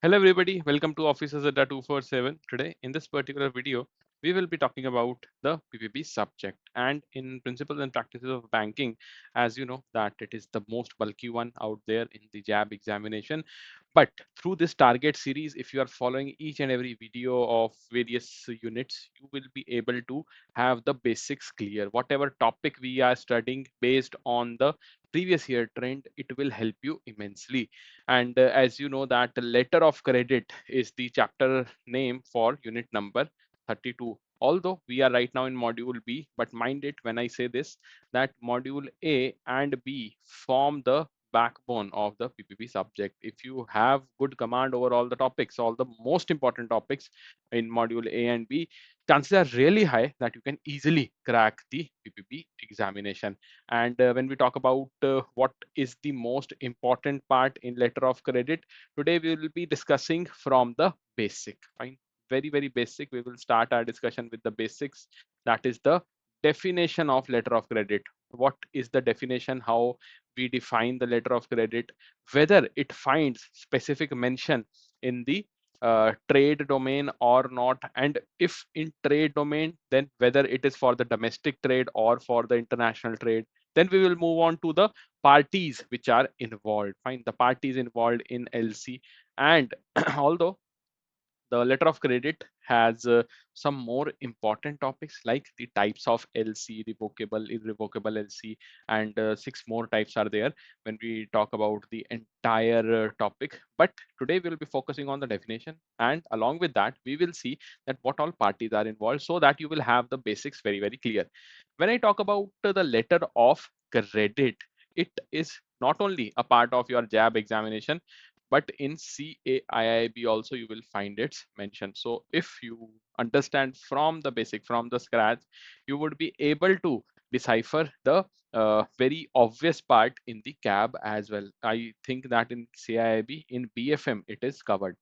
Hello everybody, welcome to Officers Adda 247. Today, in this particular video, we will be talking about the PPB subject and in principles and practices of banking. As you know that it is the most bulky one out there in the JAIIB examination. But through this target series, if you are following each and every video of various units, you will be able to have the basics clear. Whatever topic we are studying based on the previous year trend, it will help you immensely. And as you know that letter of credit is the chapter name for unit number 32. Although we are right now in module B, but mind it when I say this, that module A and B form the backbone of the PPB subject. If you have good command over all the topics, all the most important topics in module A and B, chances are really high that you can easily crack the PPB examination. And when we talk about what is the most important part in letter of credit, today we will be discussing from the basic. Fine, very basic. We will start our discussion with the basics. That is the definition of letter of credit. What is the definition? How we define the letter of credit? Whether it finds specific mention in the trade domain or not, and if in trade domain, then whether it is for the domestic trade or for the international trade. Then we will move on to the parties which are involved. Fine, the parties involved in LC. And although the letter of credit has some more important topics like the types of LC, revocable, irrevocable LC, and six more types are there when we talk about the entire topic. But today we will be focusing on the definition, and along with that, we will see that what all parties are involved so that you will have the basics very clear. When I talk about the letter of credit, it is not only a part of your JAB examination, but in CAIIB also you will find its mention. So if you understand from the basic, from the scratch, you would be able to decipher the very obvious part in the CAB as well. I think that in CAIIB, in BFM, it is covered.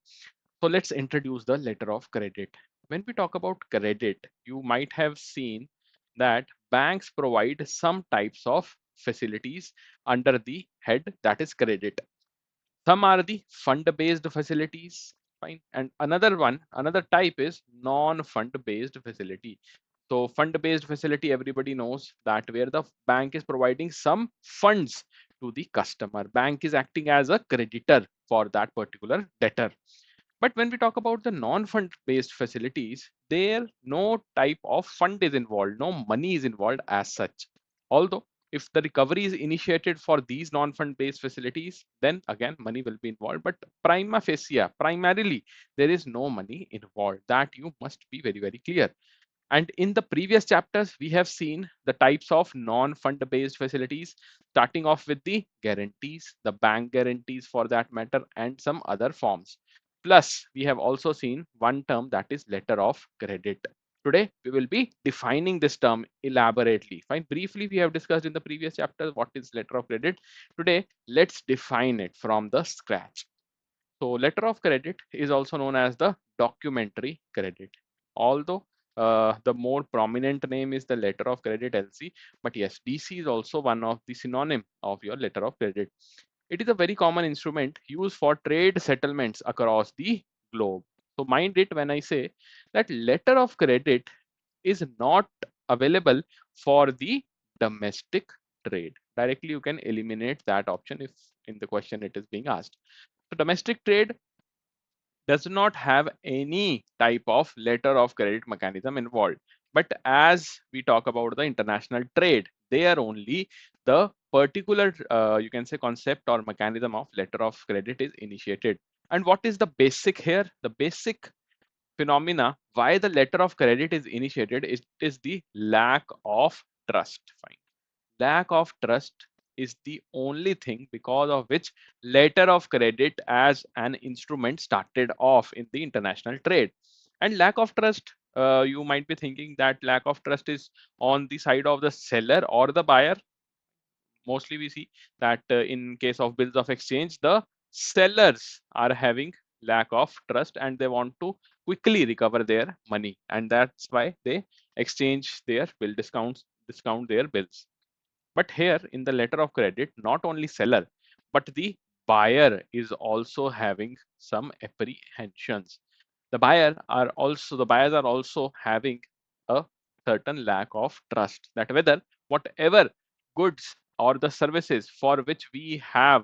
So let's introduce the letter of credit. When we talk about credit, you might have seen that banks provide some types of facilities under the head that is credit. Some are the fund based facilities. Fine. And another type is non-fund based facility. So fund based facility, everybody knows that where the bank is providing some funds to the customer. Bank is acting as a creditor for that particular debtor. But when we talk about the non-fund based facilities, there no type of fund is involved, no money is involved as such. Although if the recovery is initiated for these non-fund based facilities, then again money will be involved. But prima facie, primarily, there is no money involved. That you must be very clear. And in the previous chapters, we have seen the types of non-fund based facilities, starting off with the guarantees, the bank guarantees for that matter, and some other forms. Plus, we have also seen one term that is letter of credit. Today, we will be defining this term elaborately. Fine. Briefly, we have discussed in the previous chapter what is letter of credit. Today, let's define it from the scratch. So letter of credit is also known as the documentary credit. Although the more prominent name is the letter of credit LC, but yes, DC is also one of the synonym of your letter of credit. It is a very common instrument used for trade settlements across the globe. So mind it when I say that letter of credit is not available for the domestic trade. Directly you can eliminate that option if in the question it is being asked. So domestic trade does not have any type of letter of credit mechanism involved. But as we talk about the international trade, there only the particular, you can say, concept or mechanism of letter of credit is initiated. And what is the basic here? The basic phenomena why the letter of credit is initiated is the lack of trust. Fine. Lack of trust is the only thing because of which letter of credit as an instrument started off in the international trade. And lack of trust, you might be thinking that lack of trust is on the side of the seller or the buyer. Mostly we see that in case of bills of exchange, the sellers are having lack of trust and they want to quickly recover their money, and that's why they exchange their bill discount their bills. But here in the letter of credit, not only seller, but the buyer is also having some apprehensions. The buyers are also having a certain lack of trust that whether whatever goods or the services for which we have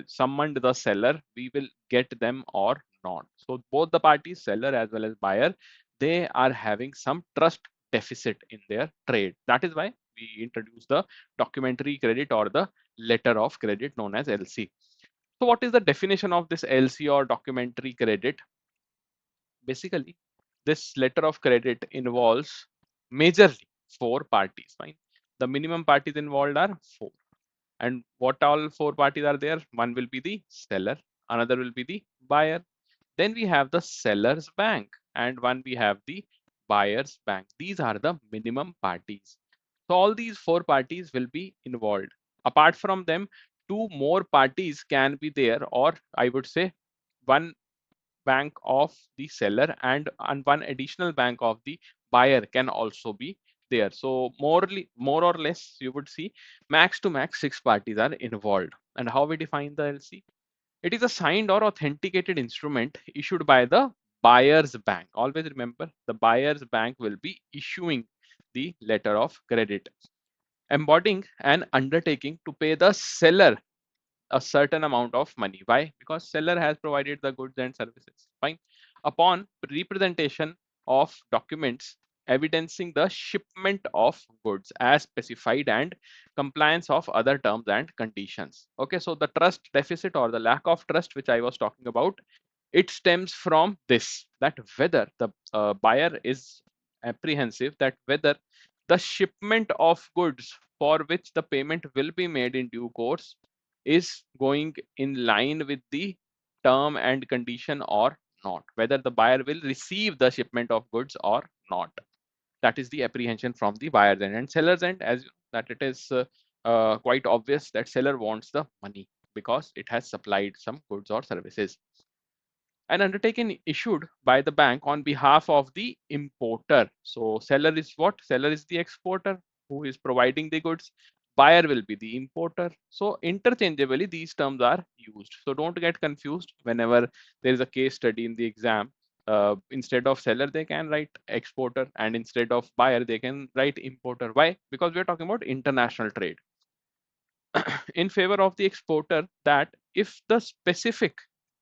summoned the seller, we will get them or not. So both the parties, seller as well as buyer, they are having some trust deficit in their trade. That is why we introduce the documentary credit or the letter of credit known as LC. So what is the definition of this LC or documentary credit? Basically, this letter of credit involves majorly four parties. Fine. The minimum parties involved are four. And what all four parties are there? One will be the seller, another will be the buyer. Then we have the seller's bank, and one we have the buyer's bank. These are the minimum parties. So all these four parties will be involved. Apart from them, two more parties can be there, or I would say one bank of the seller and one additional bank of the buyer can also be there. So more or less, you would see max to max six parties are involved. And how we define the LC? It is a signed or authenticated instrument issued by the buyer's bank. Always remember, the buyer's bank will be issuing the letter of credit, embodying an undertaking to pay the seller a certain amount of money. Why? Because seller has provided the goods and services. Fine. Upon representation of documents evidencing the shipment of goods as specified and compliance of other terms and conditions. Okay, so the trust deficit or the lack of trust which I was talking about, it stems from this, that whether the buyer is apprehensive that whether the shipment of goods for which the payment will be made in due course is going in line with the term and condition or not, whether the buyer will receive the shipment of goods or not. That is the apprehension from the buyer's end. And seller's end, as that it is quite obvious that seller wants the money because it has supplied some goods or services. An undertaking issued by the bank on behalf of the importer. So seller is what? Seller is the exporter who is providing the goods. Buyer will be the importer. So interchangeably these terms are used. So don't get confused whenever there is a case study in the exam. Instead of seller, they can write exporter, and instead of buyer, they can write importer. Why? Because we're talking about international trade in favor of the exporter, that if the specific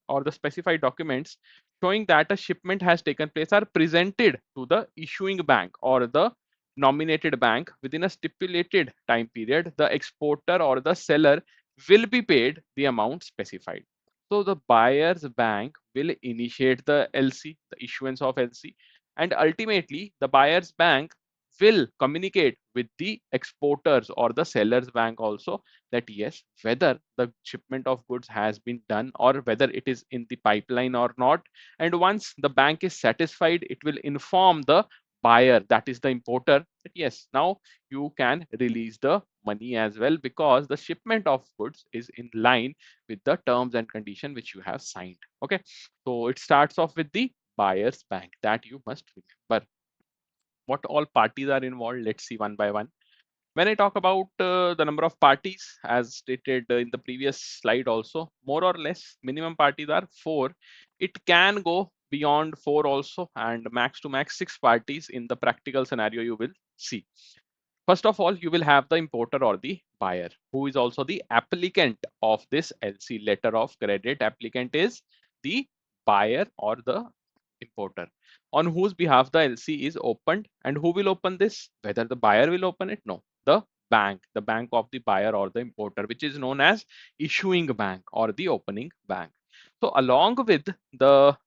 or the specified documents showing that a shipment has taken place are presented to the issuing bank or the nominated bank within a stipulated time period, the exporter or the seller will be paid the amount specified. So the buyer's bank will initiate the LC, the issuance of LC, and ultimately the buyer's bank will communicate with the exporters or the seller's bank also that yes, whether the shipment of goods has been done or whether it is in the pipeline or not. And once the bank is satisfied, it will inform the buyer, that is the importer, that yes, now you can release the money as well because the shipment of goods is in line with the terms and condition which you have signed. Okay, so it starts off with the buyer's bank, that you must remember. What all parties are involved, let's see one by one. When I talk about the number of parties, as stated in the previous slide also, more or less minimum parties are four. It can go beyond four also, and max to max six parties in the practical scenario you will see. First of all, you will have the importer or the buyer, who is also the applicant of this LC, letter of credit. Applicant is the buyer or the importer on whose behalf the LC is opened. And who will open this? Whether the buyer will open it? No, the bank of the buyer or the importer, which is known as issuing bank or the opening bank. So along with the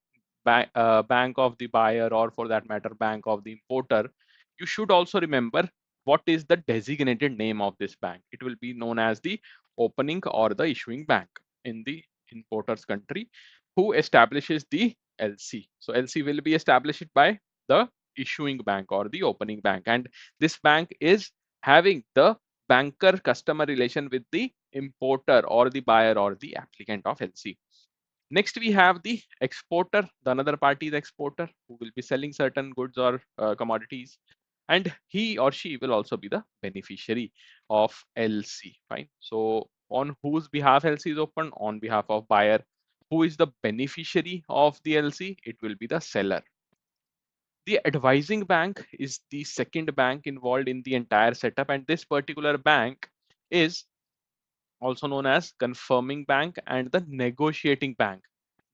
bank of the buyer, or for that matter bank of the importer, you should also remember what is the designated name of this bank. It will be known as the opening or the issuing bank in the importer's country, who establishes the LC. So LC will be established by the issuing bank or the opening bank, and this bank is having the banker customer relation with the importer or the buyer or the applicant of LC. Next, we have the exporter. The another party is exporter, who will be selling certain goods or commodities, and he or she will also be the beneficiary of LC. Fine. So On whose behalf LC is opened? On behalf of buyer. Who is the beneficiary of the LC? It will be the seller. The advising bank is the second bank involved in the entire setup, and this particular bank is also known as confirming bank and the negotiating bank.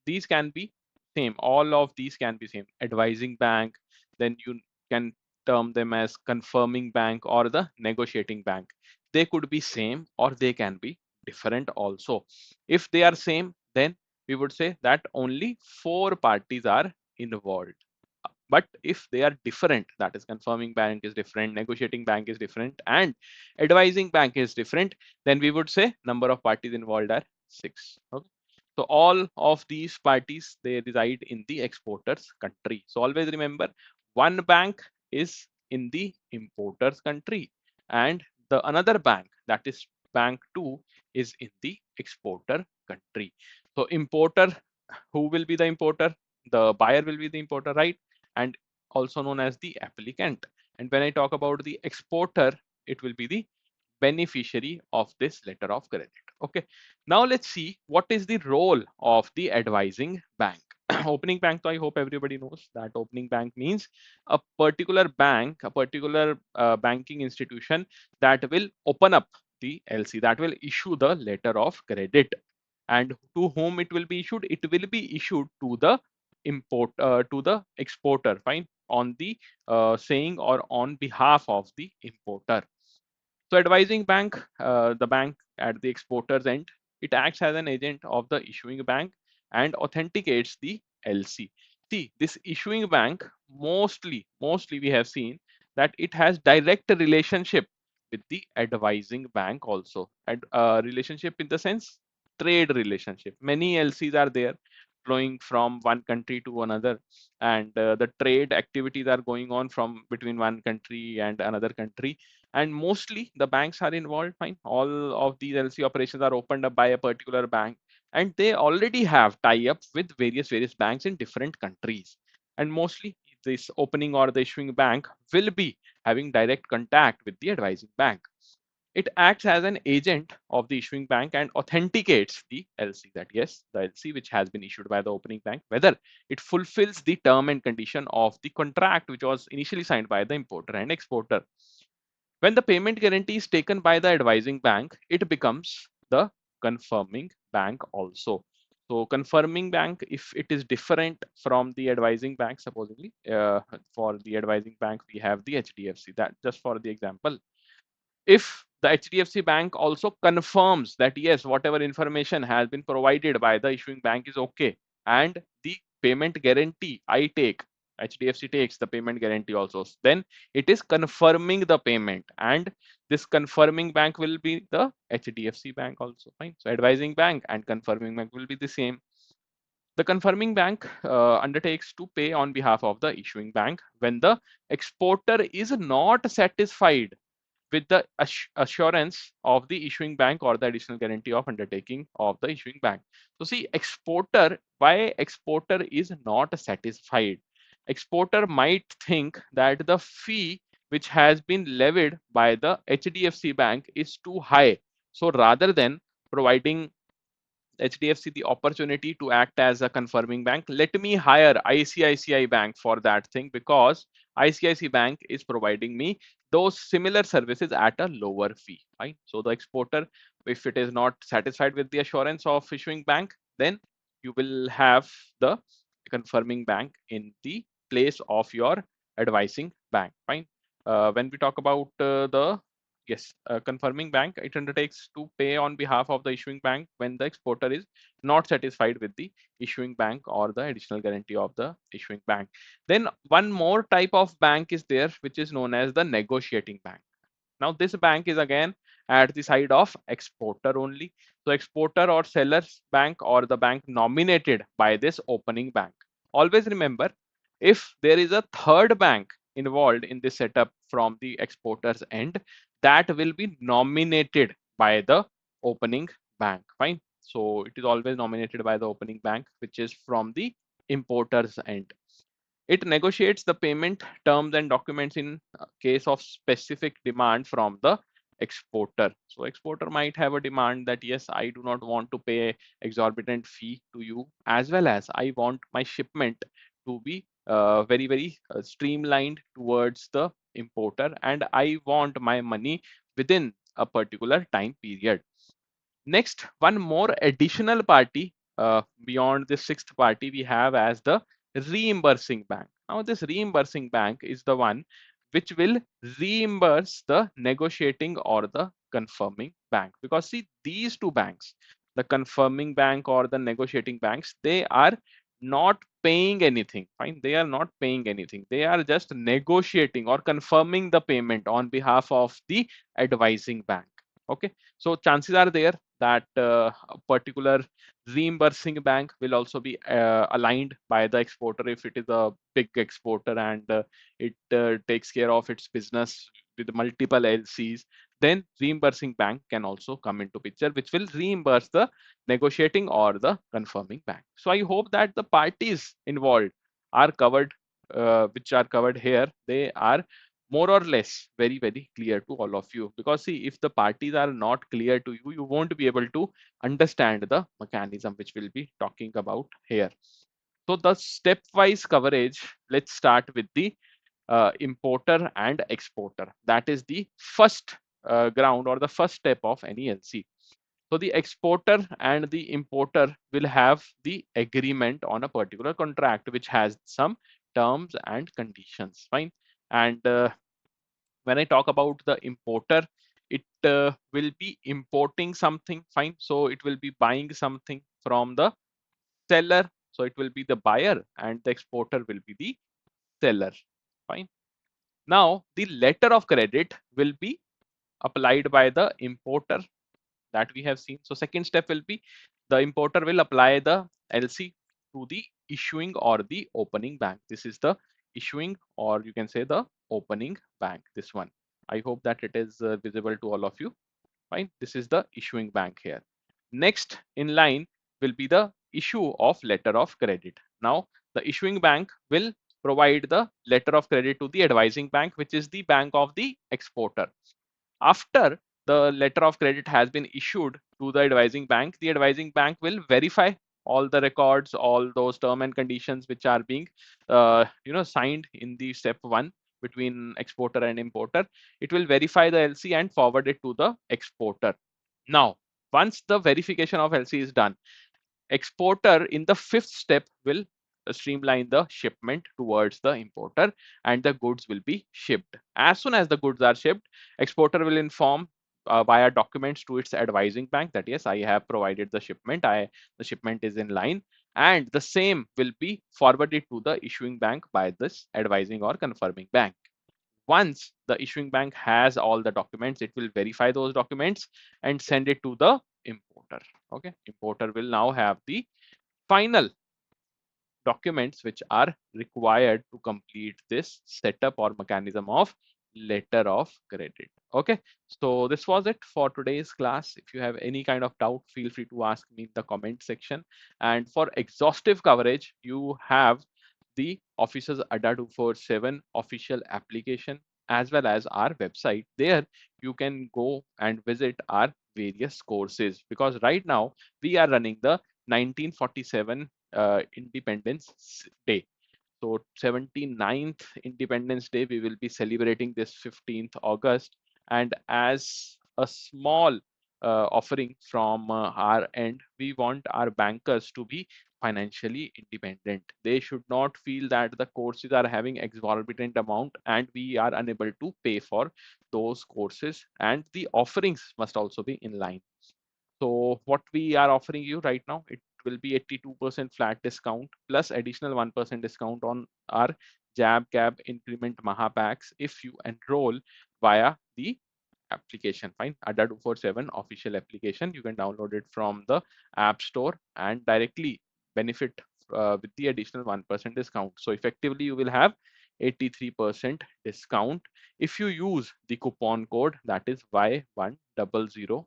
These can be same. All of these can be same. Advising bank, then you can term them as confirming bank or the negotiating bank. They could be same or they can be different also. If they are same, then we would say that only four parties are involved. But if they are different, that is confirming bank is different, negotiating bank is different, and advising bank is different, then we would say number of parties involved are 6. Okay. So all of these parties, they reside in the exporter's country. So always remember, one bank is in the importer's country and the another bank, that is bank 2, is in the exporter country. So importer, who will be the importer? The buyer will be the importer, right? And also known as the applicant. And when I talk about the exporter, it will be the beneficiary of this letter of credit. Okay. Now let's see what is the role of the advising bank. Opening bank, so I hope everybody knows that opening bank means a particular bank, a particular banking institution that will open up the LC, that will issue the letter of credit. And to whom it will be issued? It will be issued to the to the exporter, fine, on the saying or on behalf of the importer. So advising bank, the bank at the exporter's end, it acts as an agent of the issuing bank and authenticates the LC. See, this issuing bank, mostly we have seen that it has direct relationship with the advising bank also. And relationship in the sense trade relationship. Many LCs are there flowing from one country to another, and the trade activities are going on from between one country and another country, and mostly the banks are involved, fine. All of these LC operations are opened up by a particular bank, and they already have tie-up with various banks in different countries. And mostly this opening or the issuing bank will be having direct contact with the advising bank. It acts as an agent of the issuing bank and authenticates the LC, that yes, the LC which has been issued by the opening bank, whether it fulfills the term and condition of the contract which was initially signed by the importer and exporter. When the payment guarantee is taken by the advising bank, it becomes the confirming bank also. So confirming bank, if it is different from the advising bank, supposedly for the advising bank, we have the HDFC, that just for the example. If the HDFC bank also confirms that yes, whatever information has been provided by the issuing bank is okay, and the payment guarantee I take, HDFC takes the payment guarantee also, then it is confirming the payment, and this confirming bank will be the HDFC bank also, fine. So advising bank and confirming bank will be the same. The confirming bank undertakes to pay on behalf of the issuing bank when the exporter is not satisfied with the assurance of the issuing bank or the additional guarantee of undertaking of the issuing bank. So see, exporter, why exporter is not satisfied? Exporter might think that the fee which has been levied by the HDFC bank is too high. So rather than providing HDFC the opportunity to act as a confirming bank, let me hire ICICI Bank for that thing, because ICICI Bank is providing me those similar services at a lower fee. Right? So the exporter, if it is not satisfied with the assurance of issuing bank, then you will have the confirming bank in the place of your advising bank. Fine. When we talk about the yes, confirming bank, it undertakes to pay on behalf of the issuing bank when the exporter is not satisfied with the issuing bank or the additional guarantee of the issuing bank. Then one more type of bank is there, which is known as the negotiating bank. Now this bank is again at the side of exporter only. So exporter or seller's bank or the bank nominated by this opening bank. Always remember, if there is a third bank involved in this setup from the exporter's end, that will be nominated by the opening bank. Fine. So it is always nominated by the opening bank, which is from the importer's end. It negotiates the payment terms and documents in case of specific demand from the exporter. So exporter might have a demand that yes, I do not want to pay exorbitant fee to you, as well as I want my shipment to be very streamlined towards the importer, and I want my money within a particular time period. Next, one more additional party beyond the sixth party we have as the reimbursing bank. Now, this reimbursing bank is the one which will reimburse the negotiating or the confirming bank. Because see, these two banks, the confirming bank or the negotiating banks, they are not paying anything. Fine, they are not paying anything. They are just negotiating or confirming the payment on behalf of the advising bank. Okay, so chances are there that a particular reimbursing bank will also be aligned by the exporter if it is a big exporter and it takes care of its business with multiple LCs. Then reimbursing bank can also come into picture, which will reimburse the negotiating or the confirming bank. So I hope that the parties involved are covered, which are covered here. They are more or less very clear to all of you, because see, if the parties are not clear to you, you won't be able to understand the mechanism which we'll be talking about here. So the stepwise coverage, let's start with the importer and exporter. That is the first ground or the first step of any LC. So the exporter and the importer will have the agreement on a particular contract which has some terms and conditions. Fine. And when I talk about the importer, it will be importing something. Fine. So it will be buying something from the seller. So it will be the buyer, and the exporter will be the seller. Fine. Now the letter of credit will be applied by the importer, that we have seen. So second step will be the importer will apply the LC to the issuing or the opening bank. This is the issuing, or you can say the opening bank, this one. I hope that it is visible to all of you. Fine. This is the issuing bank here. Next in line will be the issue of letter of credit. Now the issuing bank will provide the letter of credit to the advising bank, which is the bank of the exporter. After the letter of credit has been issued to the advising bank will verify all the records, all those term and conditions which are being signed in the step one between exporter and importer. It will verify the LC and forward it to the exporter. Now once the verification of LC is done, exporter in the fifth step will streamline the shipment towards the importer, and the goods will be shipped. As soon as the goods are shipped, exporter will inform via documents to its advising bank that yes, I have provided the shipment, the shipment is in line, and the same will be forwarded to the issuing bank by this advising or confirming bank. Once the issuing bank has all the documents, it will verify those documents and send it to the importer. Okay, importer will now have the final documents which are required to complete this setup or mechanism of letter of credit. Okay, so this was it for today's class. If you have any kind of doubt, feel free to ask me in the comment section. And for exhaustive coverage, you have the Officers Adda 247 official application as well as our website. There you can go and visit our various courses, because right now we are running the 1947 Independence Day. So 79th Independence Day, we will be celebrating this 15th August. And as a small offering from our end, we want our bankers to be financially independent. They should not feel that the courses are having exorbitant amount and we are unable to pay for those courses, and the offerings must also be in line. So what we are offering you right now, it will be 82% flat discount plus additional 1% discount on our JAIIB CAIIB increment Maha packs if you enroll via the application. Fine, Adda 247 official application. You can download it from the App Store and directly benefit with the additional 1% discount. So effectively, you will have 83% discount if you use the coupon code, that is Y100.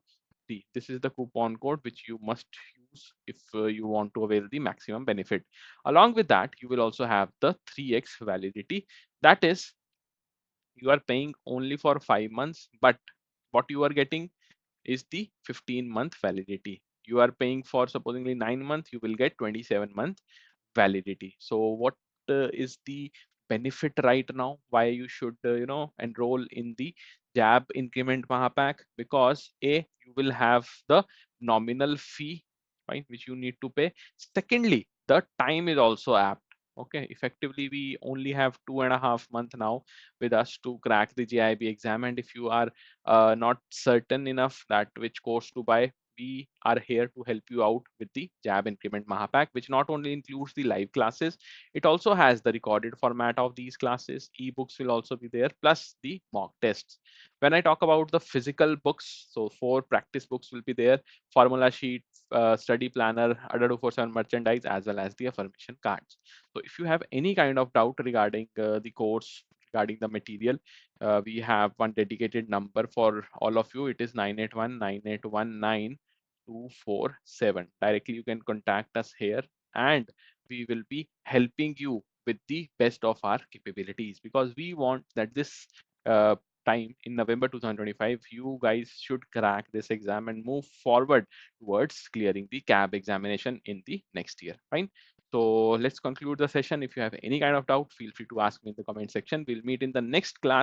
This is the coupon code which you must use if you want to avail the maximum benefit. Along with that, you will also have the 3x validity. That is, you are paying only for 5 months, but what you are getting is the 15-month validity. You are paying for supposedly 9 months, you will get 27-month validity. So what is the benefit right now? Why you should enroll in the JAB increment Mahapack? Because A, you will have the nominal fee, right, which you need to pay. Secondly, the time is also apt. Okay, effectively we only have 2.5 months now with us to crack the JIB exam, and if you are not certain enough that which course to buy, we are here to help you out with the JAB Increment Mahapack, which not only includes the live classes, it also has the recorded format of these classes. Ebooks will also be there, plus the mock tests. When I talk about the physical books, so 4 practice books will be there, formula sheet, study planner, other 247 merchandise, as well as the affirmation cards. So if you have any kind of doubt regarding the course, regarding the material, we have one dedicated number for all of you. It is 981-9819-247. Directly you can contact us here, and we will be helping you with the best of our capabilities, because we want that this uh, time in November 2025 you guys should crack this exam and move forward towards clearing the CAIIB examination in the next year. Fine. So let's conclude the session. If you have any kind of doubt, feel free to ask me in the comment section. We'll meet in the next class.